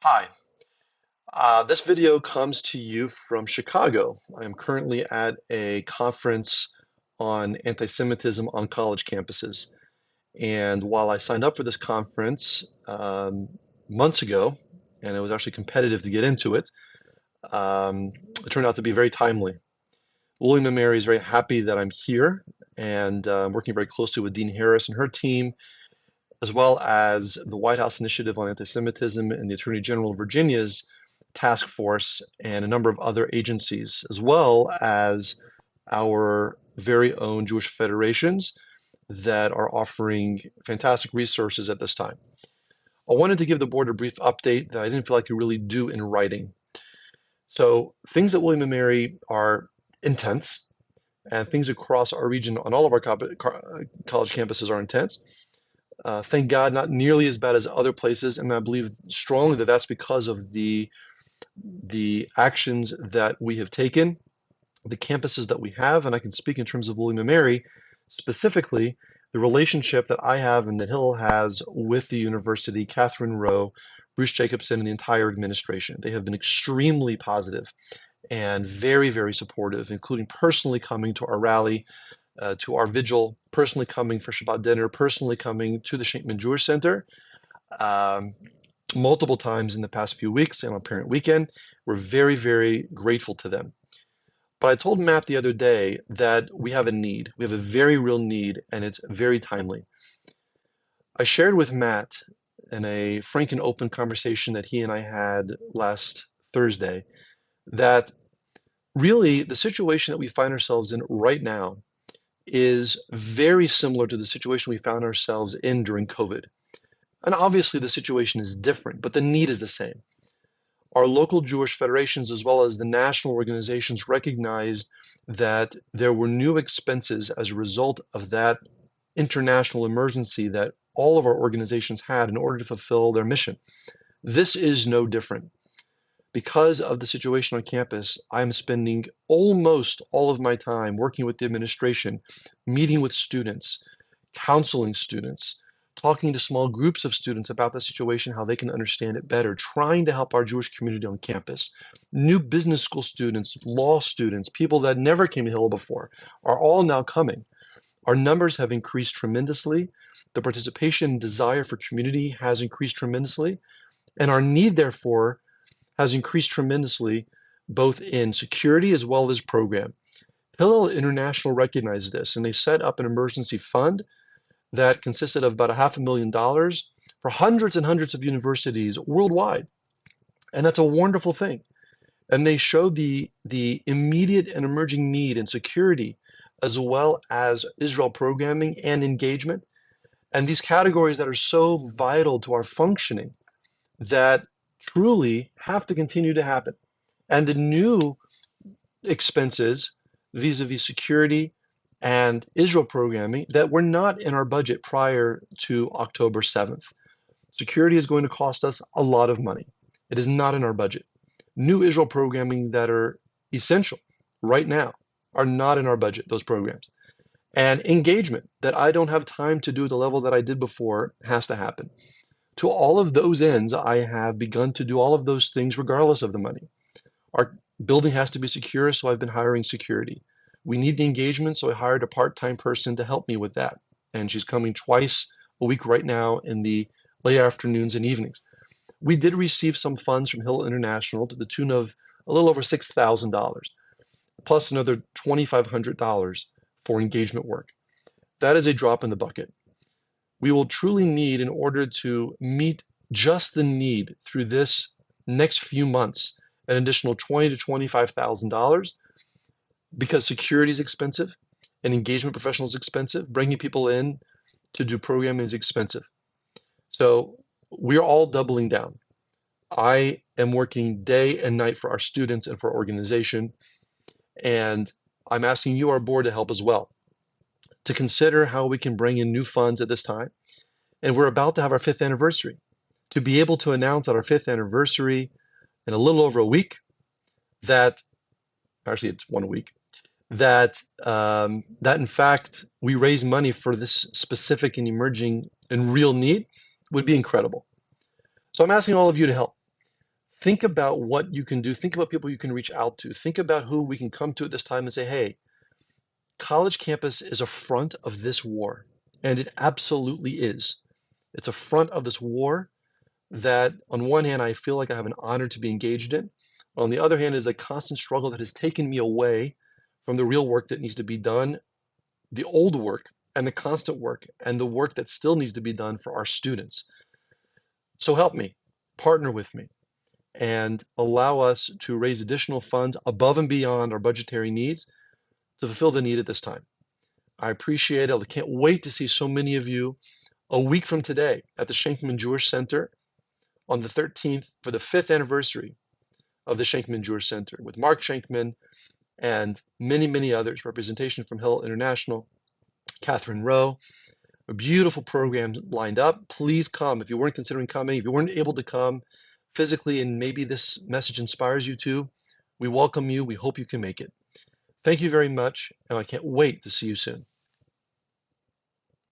Hi, this video comes to you from Chicago. I am currently at a conference on anti-Semitism on college campuses. And while I signed up for this conference months ago, and it was actually competitive to get into it, it turned out to be very timely. William & Mary is very happy that I'm here and I'm working very closely with Dean Harris and her team, as well as the White House Initiative on Anti-Semitism and the Attorney General of Virginia's task force and a number of other agencies, as well as our very own Jewish federations that are offering fantastic resources at this time. I wanted to give the board a brief update that I didn't feel like to really do in writing. So things at William & Mary are intense, and things across our region on all of our college campuses are intense. Thank God, not nearly as bad as other places, and I believe strongly that that's because of the actions that we have taken, the campuses that we have, and I can speak in terms of William & Mary specifically, the relationship that I have and that Hill has with the university, Catherine Rowe, Bruce Jacobson, and the entire administration. They have been extremely positive and very, very supportive, including personally coming to our rally, to our vigil, personally coming for Shabbat dinner, personally coming to the Shankman Jewish Center. Um, Multiple times in the past few weeks and on Parent Weekend. We're very, very grateful to them. But I told Matt the other day that we have a need. We have a very real need, and it's very timely. I shared with Matt in a frank and open conversation that he and I had last Thursday that really the situation that we find ourselves in right now is very similar to the situation we found ourselves in during COVID. And obviously the situation is different, but the need is the same. Our local Jewish federations, as well as the national organizations, recognized that there were new expenses as a result of that international emergency that all of our organizations had in order to fulfill their mission. This is no different. Because of the situation on campus, I'm spending almost all of my time working with the administration, meeting with students, counseling students, talking to small groups of students about the situation, how they can understand it better, trying to help our Jewish community on campus. New business school students, law students, people that never came to Hill before are all now coming. Our numbers have increased tremendously. The participation and desire for community has increased tremendously. And our need, therefore, has increased tremendously, both in security as well as program. Hillel International recognized this, and they set up an emergency fund that consisted of about $500,000 for hundreds and hundreds of universities worldwide. And that's a wonderful thing. And they showed the immediate and emerging need in security, as well as Israel programming and engagement. And these categories that are so vital to our functioning that truly have to continue to happen. And the new expenses vis-a-vis security and Israel programming that were not in our budget prior to October 7th. Security is going to cost us a lot of money. It is not in our budget. New Israel programming that are essential right now are not in our budget, those programs. And engagement that I don't have time to do at the level that I did before has to happen. To all of those ends, I have begun to do all of those things regardless of the money. Our building has to be secure, so I've been hiring security. We need the engagement, so I hired a part-time person to help me with that. And she's coming twice a week right now in the late afternoons and evenings. We did receive some funds from Hill International to the tune of a little over $6,000, plus another $2,500 for engagement work. That is a drop in the bucket. We will truly need, in order to meet just the need through this next few months, an additional $20,000 to $25,000 because security is expensive and engagement professionals expensive. Bringing people in to do programming is expensive. So we're all doubling down. I am working day and night for our students and for our organization, and I'm asking you, our board, to help as well, to consider how we can bring in new funds at this time. And we're about to have our 5th anniversary. To be able to announce at our 5th anniversary in a little over a week that, actually it's 1 week, that in fact we raise money for this specific and emerging and real need would be incredible. So I'm asking all of you to help. Think about what you can do. Think about people you can reach out to. Think about who we can come to at this time and say, hey, college campus is a front of this war. And it absolutely is. It's a front of this war that, on one hand, I feel like I have an honor to be engaged in. On the other hand, is a constant struggle that has taken me away from the real work that needs to be done, the old work and the constant work, and the work that still needs to be done for our students. So help me, partner with me, and allow us to raise additional funds above and beyond our budgetary needs to fulfill the need at this time. I appreciate it. I can't wait to see so many of you a week from today at the Schenkman Jewish Center on the 13th for the 5th anniversary of the Schenkman Jewish Center with Mark Schenkman and many, many others, representation from Hill International, Catherine Rowe, a beautiful program lined up. Please come. If you weren't considering coming, if you weren't able to come physically and maybe this message inspires you to, we welcome you. We hope you can make it. Thank you very much, and I can't wait to see you soon.